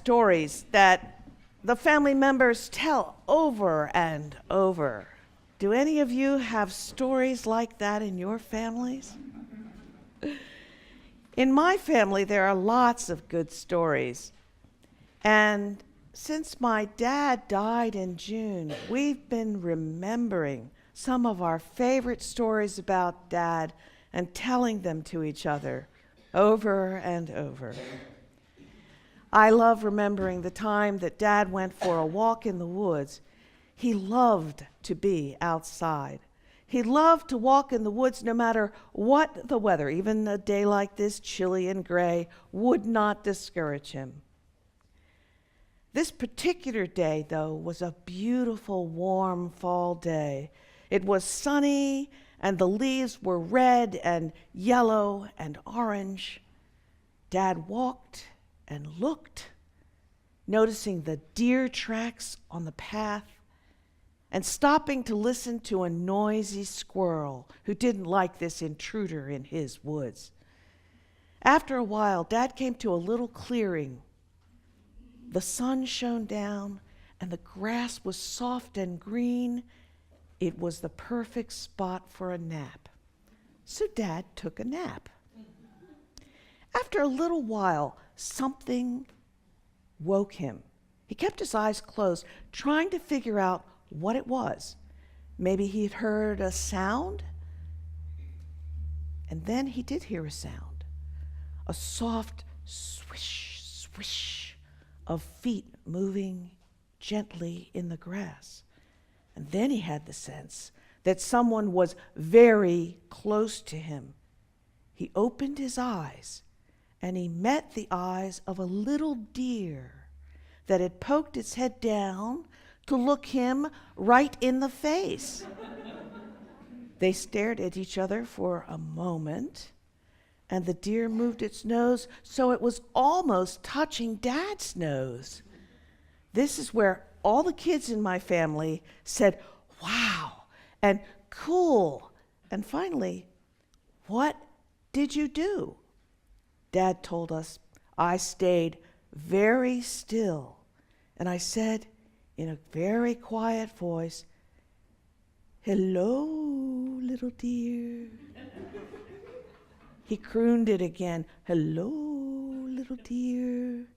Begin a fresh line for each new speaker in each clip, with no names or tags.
Stories that the family members tell over and over. Do any of you have stories like that in your families? In my family, there are lots of good stories. And since my dad died in June, we've been remembering some of our favorite stories about Dad and telling them to each other over and over. I love remembering the time that Dad went for a walk in the woods. He loved to be outside. He loved to walk in the woods no matter what the weather, even a day like this, chilly and gray, would not discourage him. This particular day, though, was a beautiful, warm fall day. It was sunny, and the leaves were red and yellow and orange. Dad walked and looked, noticing the deer tracks on the path, and stopping to listen to a noisy squirrel who didn't like this intruder in his woods. After a while, Dad came to a little clearing. The sun shone down, and the grass was soft and green. It was the perfect spot for a nap. So Dad took a nap. After a little while, something woke him. He kept his eyes closed, trying to figure out what it was. Maybe he'd heard a sound, and then he did hear a sound. A soft swish, swish of feet moving gently in the grass. And then he had the sense that someone was very close to him. He opened his eyes, and he met the eyes of a little deer that had poked its head down to look him right in the face. They stared at each other for a moment, and the deer moved its nose so it was almost touching Dad's nose. This is where all the kids in my family said, "Wow," and "Cool," and finally, "What did you do?" Dad told us. I stayed very still, and I said in a very quiet voice, "Hello, little deer." He crooned it again, "Hello, little deer."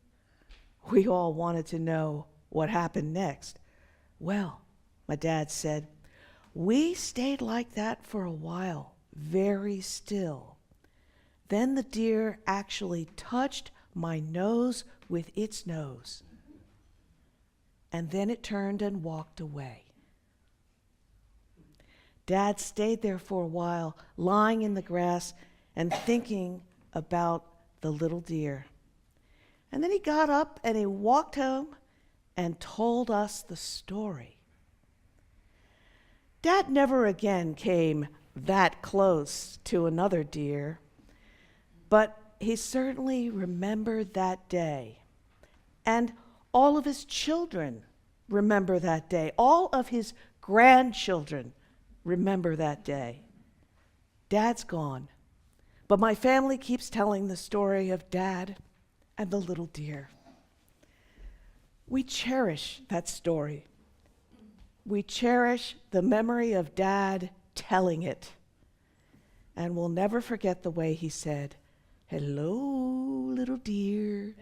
We all wanted to know what happened next. Well, my dad said, we stayed like that for a while, very still. Then the deer actually touched my nose with its nose. And then it turned and walked away. Dad stayed there for a while, lying in the grass and thinking about the little deer. And then he got up and he walked home and told us the story. Dad never again came that close to another deer, but he certainly remembered that day. And all of his children remember that day. All of his grandchildren remember that day. Dad's gone, but my family keeps telling the story of Dad and the little deer. We cherish that story. We cherish the memory of Dad telling it. And we'll never forget the way he said, "Hello, little deer."